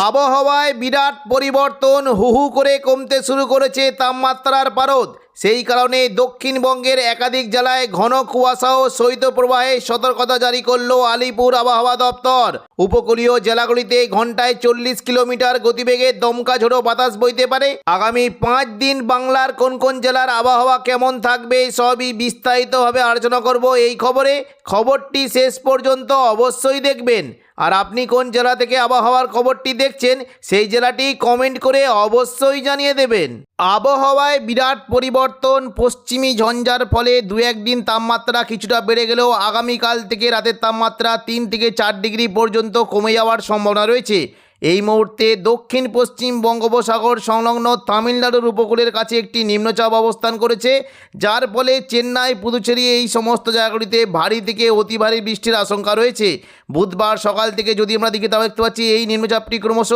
আবহাওয়ায় বিরাট পরিবর্তন, হু হু করে কমতে শুরু করেছে তাপমাত্রার পারদ। সেই কারণে দক্ষিণবঙ্গের একাধিক জেলায় ঘন কুয়াশা ও শৈত্যপ্রবাহে সতর্কতা জারি করল আলিপুর আবহাওয়া দপ্তর। উপকূলীয় জেলাগুলিতে ঘন্টায় 40 কিলোমিটার গতিবেগে দমকা ঝোড়ো বাতাস বইতে পারে। আগামী 5 দিন বাংলার কোন কোন জেলার আবহাওয়া কেমন থাকবে সবই বিস্তারিতভাবে আলোচনা করব এই খবরে। খবরটি শেষ পর্যন্ত অবশ্যই দেখবেন। আর আপনি কোন জেলা থেকে আবহাওয়ার খবরটি দেখছেন সেই জেলাটি কমেন্ট করে অবশ্যই জানিয়ে দেবেন। আবহাওয়ায় বিরাট পরিবর্তন, পশ্চিমী ঝঞ্ঝার ফলে 2-1 দিন তাপমাত্রা কিছুটা বেড়ে গেলেও আগামীকাল থেকে রাতের তাপমাত্রা 3 থেকে 4 ডিগ্রি পর্যন্ত কমে যাওয়ার সম্ভাবনা রয়েছে। এই মুহূর্তে দক্ষিণ পশ্চিম বঙ্গোপসাগর সংলগ্ন তামিলনাড়ুর উপকূলের কাছে একটি নিম্নচাপ অবস্থান করেছে, যার ফলে চেন্নাই, পুদুচেরি এই সমস্ত জায়গাগুলিতে ভারী থেকে অতি ভারী বৃষ্টির আশঙ্কা রয়েছে। বুধবার সকাল থেকে যদি আমরা দিকে তাও দেখতে পাচ্ছি এই নিম্নচাপটি ক্রমশ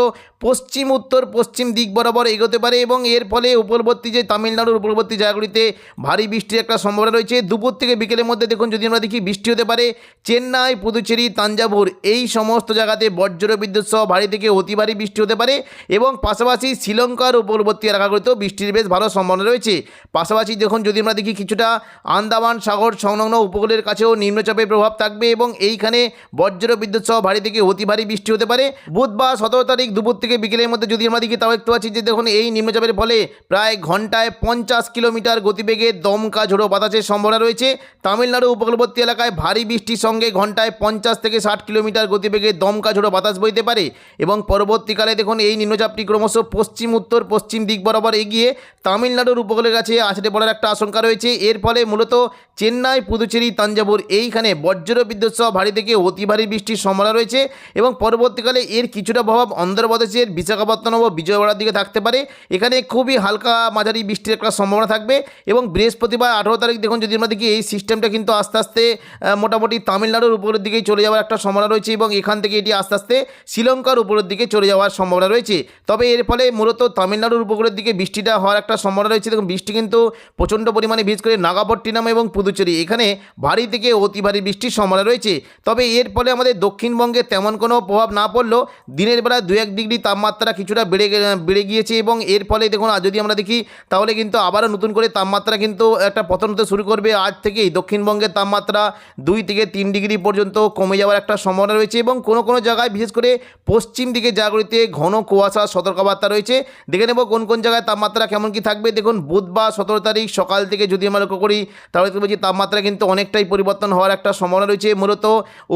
পশ্চিম উত্তর পশ্চিম দিক বরাবর এগোতে পারে এবং এর ফলে উপকূলবর্তী যে তামিলনাড়ুর উপকূলবর্তী জায়গাগুলিতে ভারী বৃষ্টির একটা সম্ভাবনা রয়েছে। দুপুর থেকে বিকেলের মধ্যে দেখুন যদি আমরা দেখি বৃষ্টি হতে পারে চেন্নাই, পুদুচেরি, তাঞ্জাভুর এই সমস্ত জায়গাতে বজ্র বিদ্যুৎ সহ ভারী থেকে অতি ভারী বৃষ্টি হতে পারে এবং পাশাপাশি শ্রীলঙ্কার উপকূলবর্তী এলাকাগুলিতেও বৃষ্টির বেশ ভালো সম্ভাবনা রয়েছে। পাশাপাশি দেখুন যদি আমরা দেখি কিছুটা আন্দামান সাগর সংলগ্ন উপকূলের কাছেও নিম্নচাপের প্রভাব থাকবে এবং এইখানে বজ্র বিদ্যুৎ সহ ভারী থেকে অতি ভারী বৃষ্টি হতে পারে। বুধবার 17 তারিখ দুপুর থেকে বিকেলের মধ্যে যদি আমরা দেখি তাও দেখতে পাচ্ছি যে দেখুন এই নিম্নচাপের ফলে প্রায় ঘন্টায় 50 কিলোমিটার গতিবেগে দমকা ঝোড়ো বাতাসের সম্ভাবনা রয়েছে। তামিলনাড়ু উপকূলবর্তী এলাকায় ভারী বৃষ্টির সঙ্গে ঘন্টায় 50 থেকে 60 কিলোমিটার গতিবেগে দমকা ঝোড়ো বাতাস বইতে পারে এবং পরবর্তীকালে দেখুন এই নিম্নচাপটি ক্রমশ পশ্চিম উত্তর পশ্চিম দিক বরাবর এগিয়ে তামিলনাড়ুর উপকূলের কাছে আছড়ে পড়ার একটা আশঙ্কা রয়েছে। এর ফলে মূলত চেন্নাই, পুদুচেরি, তাঞ্জাভুর এইখানে বজ্র বিদ্যুৎ সহ ভারী থেকে অতি ভারী বৃষ্টির সম্ভাবনা রয়েছে এবং পরবর্তীকালে এর কিছুটা প্রভাব অন্ধ্রপ্রদেশের বিশাখাপত্তনম ও বিজয়ওয়াড়ার দিকে থাকতে পারে। এখানে খুবই হালকা মাঝারি বৃষ্টির একটা সম্ভাবনা থাকবে এবং বৃহস্পতিবার 18 তারিখ দেখুন যদি আমরা দেখি এই সিস্টেমটা কিন্তু আস্তে আস্তে মোটামুটি তামিলনাড়ুর উপরের দিকেই চলে যাওয়ার একটা সম্ভাবনা রয়েছে এবং এখান থেকে এটি আস্তে আস্তে শ্রীলঙ্কার উপরের দিকে চলে যাওয়ার সম্ভাবনা রয়েছে। তবে এর ফলে মূলত তামিলনাড়ুর উপকূলের দিকে বৃষ্টিটা হওয়ার একটা সম্ভাবনা রয়েছে। দেখুন বৃষ্টি কিন্তু প্রচণ্ড পরিমাণে বিশেষ করে নাগাপট্টিনাম এবং পুদুচেরি এখানে ভারী থেকে অতি ভারী বৃষ্টির সম্ভাবনা রয়েছে। তবে এর ফলে আমাদের দক্ষিণবঙ্গে তেমন কোনো প্রভাব না পড়লেও দিনের বেলায় 2-1 ডিগ্রি তাপমাত্রা কিছুটা বেড়ে গিয়েছে এবং এর ফলে দেখুন যদি আমরা দেখি তাহলে কিন্তু আবারও নতুন করে তাপমাত্রা কিন্তু একটা পতন হতে শুরু করবে। আজ থেকেই দক্ষিণবঙ্গের তাপমাত্রা 2 থেকে 3 ডিগ্রি পর্যন্ত কমে যাওয়ার একটা সম্ভাবনা রয়েছে এবং কোনো কোনো জায়গায় বিশেষ করে পশ্চিম দিকে জায়গাগুলিতে ঘন কুয়াশা সতর্কবার্তা রয়েছে। দেখে নেব কোন কোন জায়গায় তাপমাত্রা কেমন কি থাকবে। দেখুন বুধবার 17 তারিখ সকাল থেকে যদি আমরা লক্ষ্য করি তাহলে দেখতে পাচ্ছি তাপমাত্রা কিন্তু অনেকটাই পরিবর্তন হওয়ার একটা সম্ভাবনা রয়েছে। মূলত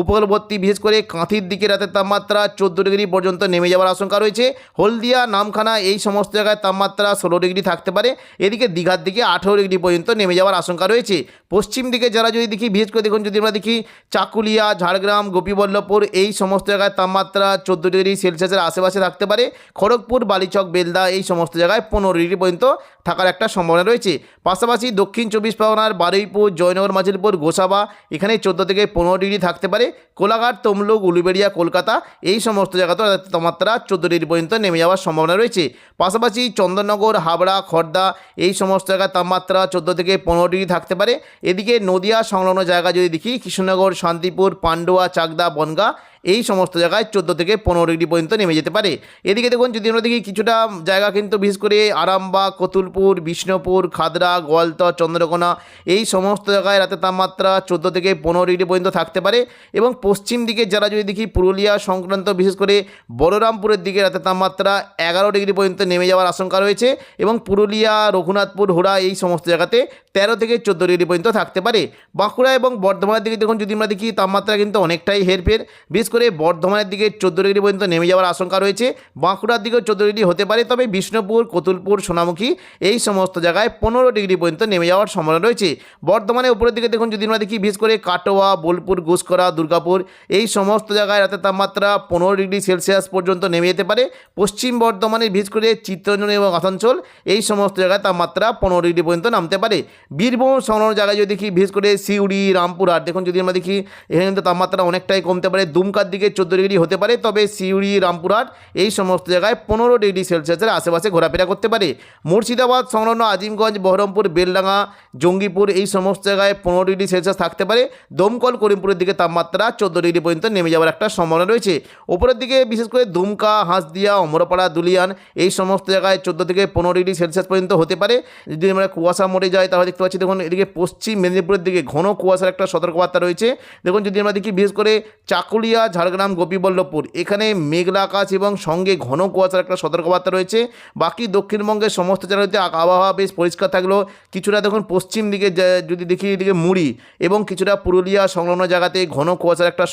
উপকূলবর্তী বিশেষ করে কাঁথির দিকে রাতের তাপমাত্রা 14 ডিগ্রি পর্যন্ত নেমে যাওয়ার আশঙ্কা রয়েছে। হলদিয়া, নামখানা এই সমস্ত জায়গায় তাপমাত্রা 16 ডিগ্রি থাকতে পারে। এদিকে দীঘার দিকে 18 ডিগ্রি পর্যন্ত নেমে যাওয়ার আশঙ্কা রয়েছে। পশ্চিম দিকে যারা যদি দেখি বিশেষ করে দেখুন যদি আমরা দেখি চাকুলিয়া, ঝাড়গ্রাম, গোপীবল্লভপুর এই সমস্ত জায়গায় তাপমাত্রা 14 ডিগ্রি সেলসিয়াসের আশেপাশে থাকতে পারে। খড়গপুর, বালিচক, বেলদা এই সমস্ত জায়গায় 15 ডিগ্রি পর্যন্ত থাকার একটা সম্ভাবনা রয়েছে। পাশাপাশি দক্ষিণ 24 পরগনার বারুইপুর, জয়নগর, মাঝিলপুর, গোসাবা এখানে 14 থেকে 15 ডিগ্রি থাকতে পারে। কোলাঘাট, তমলুক, উলুবেড়িয়া, কলকাতা এই সমস্ত জায়গাতেও তাপমাত্রা 14 ডিগ্রি পর্যন্ত নেমে যাওয়ার সম্ভাবনা রয়েছে। পাশাপাশি চন্দননগর, হাবড়া, খড়দা এই সমস্ত জায়গায় তাপমাত্রা 14 থেকে 15 ডিগ্রি থাকতে পারে। এদিকে নদিয়া সংলগ্ন জায়গা যদি দেখি কৃষ্ণনগর, শান্তিপুর, পান্ডুয়া, চাকদা, বনগাঁ এই সমস্ত জায়গায় 14 থেকে 15 ডিগ্রি পর্যন্ত নেমে যেতে পারে। এদিকে দেখুন যদি আমরা দেখি কিছুটা জায়গা কিন্তু বিশেষ করে আরামবাগ, কতুলপুর, বিষ্ণুপুর, খাদরা, গোয়ালতর, চন্দ্রকোনা এই সমস্ত জায়গায় রাতের তাপমাত্রা 14 থেকে 15 ডিগ্রি পর্যন্ত থাকতে পারে এবং পশ্চিম দিকে যারা যদি দেখি পুরুলিয়া সংক্রান্ত বিশেষ করে বলরামপুরের দিকে রাতের তাপমাত্রা 11 ডিগ্রি পর্যন্ত নেমে যাওয়ার আশঙ্কা রয়েছে এবং পুরুলিয়া, রঘুনাথপুর, হুড়া এই সমস্ত জায়গাতে 13 থেকে 14 ডিগ্রি পর্যন্ত থাকতে পারে। বাঁকুড়া এবং বর্ধমানের দিকে দেখুন যদি আমরা দেখি তাপমাত্রা কিন্তু অনেকটাই হেরফের। বিশেষ করে বর্ধমানের দিকে 14 ডিগ্রি পর্যন্ত নেমে যাওয়ার আশঙ্কা রয়েছে। বাঁকুড়ার দিকেও 14 ডিগ্রি হতে পারে। তবে বিষ্ণুপুর, কতুলপুর, সোনামুখী এই সমস্ত জায়গায় 15 ডিগ্রি পর্যন্ত নেমে যাওয়ার সম্ভাবনা রয়েছে। বর্ধমানের উপরের দিকে দেখুন যদি আমরা দেখি বিশেষ করে কাটোয়া, বোলপুর, গুসকরা, দুর্গাপুর এই সমস্ত জায়গায় রাতের তাপমাত্রা 15 ডিগ্রি সেলসিয়াস পর্যন্ত নেমে যেতে পারে। পশ্চিম বর্ধমানের বিশেষ করে চিত্তরঞ্জন এবং আসানসোল এই সমস্ত জায়গায় তাপমাত্রা 15 ডিগ্রি পর্যন্ত নামতে পারে। বীরভূম সংলগ্ন জায়গায় যদি দেখি বিশেষ করে সিউড়ি, রামপুরহাট দেখুন যদি আমরা দেখি এখানে কিন্তু তাপমাত্রা অনেকটাই কমতে পারে। দুমকা নওগাঁর দিকে 14 ডিগ্রি হতে পারে, তবে সিউড়ি, রামপুরহাট এই সমস্ত জায়গায় 15 ডিগ্রি সেলসিয়াসের আশেপাশে ঘোরাফেরা করতে পারে। মুর্শিদাবাদ সংলগ্ন আজিমগঞ্জ, বহরমপুর, বেলডাঙ্গা, জঙ্গিপুর এই সমস্ত জায়গায় 15 ডিগ্রি সেলসিয়াস থাকতে পারে। দমকল, করিমপুরের দিকে তাপমাত্রা 14 ডিগ্রি পর্যন্ত নেমে যাওয়ার একটা সম্ভাবনা রয়েছে। ওপরের দিকে বিশেষ করে দুমকা, হাঁসদিয়া, অমরপাড়া, দুলিয়ান এই সমস্ত জায়গায় 14 থেকে 15 ডিগ্রি সেলসিয়াস পর্যন্ত হতে পারে। যদি আমরা কুয়াশা মোড়ে যাই তাহলে দেখতে পাচ্ছি দেখুন এদিকে পশ্চিম মেদিনীপুরের দিকে ঘন কুয়াশার একটা সতর্কবার্তা রয়েছে। দেখুন যদি আমরা দেখি বিশেষ করে চাকুলিয়া, ঝাড়গ্রাম, গোপীবল্লভপুর এখানে মেঘলা আকাশ এবং সঙ্গে ঘন কুয়াশার একটা সতর্কবার্তা রয়েছে। বাকি দক্ষিণবঙ্গের সমস্ত জায়গাতে আবহাওয়া বেশ পরিষ্কার থাকলেও কিছুটা দেখুন পশ্চিম দিকে যদি দেখি এদিকে মুড়ি এবং কিছুটা পুরুলিয়া সংলগ্ন জায়গাতে ঘন কুয়াশার একটা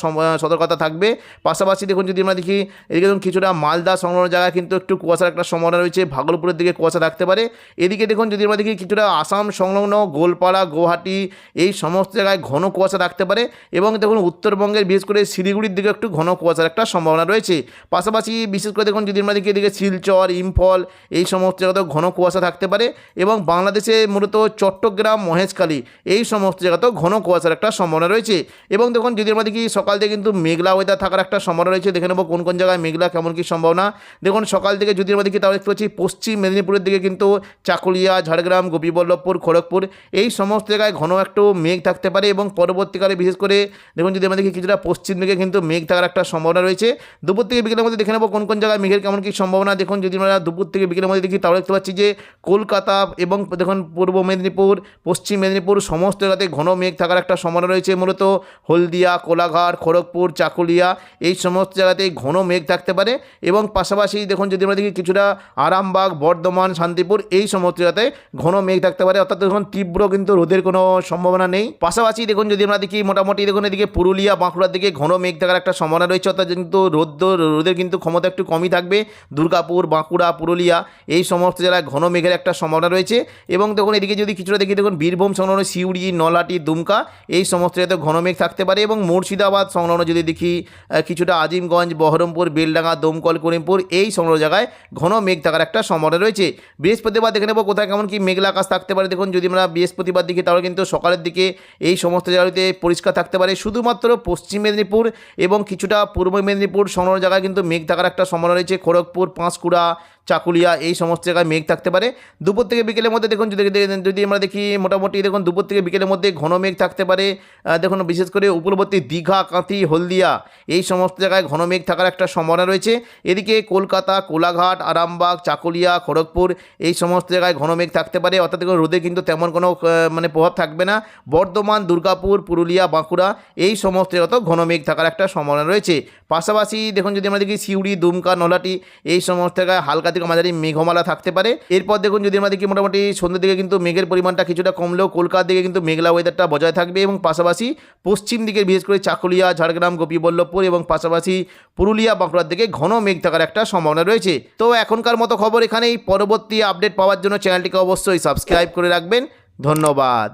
সতর্কতা থাকবে। পাশাপাশি দেখুন যদি আমরা দেখি এদিকে দেখুন কিছুটা মালদা সংলগ্ন জায়গায় কিন্তু একটু কুয়াশার একটা সম্ভাবনা রয়েছে। ভাগলপুরের দিকে কুয়াশা থাকতে পারে। এদিকে দেখুন যদি আমরা দেখি কিছুটা আসাম সংলগ্ন গোলপাড়া, গুয়াহাটি এই সমস্ত জায়গায় ঘন কুয়াশা থাকতে পারে এবং দেখুন উত্তরবঙ্গের বিশেষ করে শিলিগুড়ির দিকে একটু ঘন কুয়াশার একটা সম্ভাবনা রয়েছে। পাশাপাশি বিশেষ করে দেখুন যদি আমরা দেখি এদিকে শিলচর, ইম্ফল এই সমস্ত জায়গাতেও ঘন কুয়াশা থাকতে পারে এবং বাংলাদেশে মূলত চট্টগ্রাম, মহেশখালী এই সমস্ত জায়গাতেও ঘন কুয়াশার একটা সম্ভাবনা রয়েছে। এবং দেখুন যদি আমরা দেখি সকাল থেকে কিন্তু মেঘলা ওয়েদার থাকার একটা সম্ভাবনা রয়েছে। দেখে নেব কোন কোন জায়গায় মেঘলা কেমন কী সম্ভাবনা। দেখুন সকাল থেকে যদি আমরা দেখি তাহলে দেখতে পাচ্ছি পশ্চিম মেদিনীপুরের দিকে কিন্তু চাকুলিয়া, ঝাড়গ্রাম, গোপীবল্লভপুর, খড়গপুর এই সমস্ত জায়গায় ঘন একটু মেঘ থাকতে পারে এবং পরবর্তীকালে বিশেষ করে দেখুন যদি আমরা দেখি কিছুটা পশ্চিম দিকে কিন্তু মেঘ থাকার একটা সম্ভাবনা রয়েছে। দুপুর থেকে বিকেলের মধ্যে দেখে নেব কোন কোন জায়গায় মেঘের কেমন কী সম্ভাবনা। দেখুন যদি আমরা দুপুর থেকে বিকেলের মধ্যে দেখি তাহলে দেখতে পাচ্ছি যে কলকাতা এবং দেখুন পূর্ব মেদিনীপুর, পশ্চিম মেদিনীপুর সমস্ত জায়গাতে ঘন মেঘ থাকার একটা সম্ভাবনা রয়েছে। মূলত হলদিয়া, কোলাঘাট, খড়গপুর, চাকুলিয়া এই সমস্ত জায়গাতে ঘন মেঘ থাকতে পারে এবং পাশাপাশি দেখুন যদি আমরা দেখি কিছুটা আরামবাগ, বর্ধমান, শান্তিপুর এই সমস্ত জায়গাতে ঘন মেঘ থাকতে পারে। অর্থাৎ দেখুন তীব্র কিন্তু রোদের কোনো সম্ভাবনা নেই। পাশাপাশি দেখুন যদি আমরা দেখি মোটামুটি দেখুন এদিকে পুরুলিয়া, বাঁকুড়ার দিকে ঘন মেঘ থাকার একটা সম্ভাবনা রয়েছে। অর্থাৎ কিন্তু রোদের কিন্তু ক্ষমতা একটু কমই থাকবে। দুর্গাপুর, বাঁকুড়া, পুরুলিয়া এই সমস্ত জেলায় ঘন মেঘের একটা সম্ভাবনা রয়েছে। এবং দেখুন এদিকে যদি কিছুটা দেখি দেখুন বীরভূম সংলগ্ন সিউড়ি, নলহাটি, দুমকা এই সমস্ত জায়গাতে ঘন মেঘ থাকতে পারে এবং মুর্শিদাবাদ সংলগ্ন যদি দেখি কিছুটা আজিমগঞ্জ, বহরমপুর, বেলডাঙ্গা, দমকল, করিমপুর এই সংলগ্ন জায়গায় ঘন মেঘ থাকার একটা সম্ভাবনা রয়েছে। বৃহস্পতিবার দেখে নেব কোথায় কেমন কি মেঘলা আকাশ থাকতে পারে। দেখুন যদি আমরা বৃহস্পতিবার দেখি তাহলে কিন্তু সকালের দিকে এই সমস্ত জায়গাতে পরিষ্কার থাকতে পারে। শুধুমাত্র পশ্চিম মেদিনীপুর এবং কিছুটা পূর্ব মেদিনীপুর সংলগ্ন জায়গায় কিন্তু মেঘ থাকার একটা সম্ভাবনা রয়েছে। খড়গপুর, পাঁশকুড়া, চাকুলিয়া এই সমস্ত জায়গায় মেঘ থাকতে পারে। দুপুর থেকে বিকেলের মধ্যে দেখুন যদি আমরা দেখি মোটামুটি দেখুন দুপুর থেকে বিকেলের মধ্যে ঘন মেঘ থাকতে পারে। দেখুন বিশেষ করে উপকূলবর্তী দীঘা, কাঁথি, হলদিয়া এই সমস্ত জায়গায় ঘন মেঘ থাকার একটা সম্ভাবনা রয়েছে। এদিকে কলকাতা, কোলাঘাট, আরামবাগ, চাকুলিয়া, খড়গপুর এই সমস্ত জায়গায় ঘন মেঘ থাকতে পারে। অর্থাৎ দেখুন রোদে কিন্তু তেমন কোনো প্রভাব থাকবে না। বর্ধমান, দুর্গাপুর, পুরুলিয়া, বাঁকুড়া এই সমস্ত জায়গাতেও ঘন মেঘ থাকার একটা সম্ভাবনা রয়েছে। পাশাপাশি দেখুন যদি আমরা দেখি সিউড়ি, দুমকা, নলহাটি এই সমস্ত জায়গায় হালকা থেকে মাঝারি মেঘমালা থাকতে পারে। এরপর দেখুন যদি আমরা দেখি মোটামুটি সন্ধ্যের দিকে কিন্তু মেঘের পরিমাণটা কিছুটা কমলেও কলকাতার দিকে কিন্তু মেঘলা ওয়েদারটা বজায় থাকবে এবং পাশাপাশি পশ্চিম দিকে বিশেষ করে চাকুলিয়া, ঝাড়গ্রাম, গোপীবল্লভপুর এবং পাশাপাশি পুরুলিয়া, বাঁকুড়ার দিকে ঘন মেঘ থাকার একটা সম্ভাবনা রয়েছে। তো এখনকার মতো খবর এখানেই। পরবর্তী আপডেট পাওয়ার জন্য চ্যানেলটিকে অবশ্যই সাবস্ক্রাইব করে রাখবেন। ধন্যবাদ।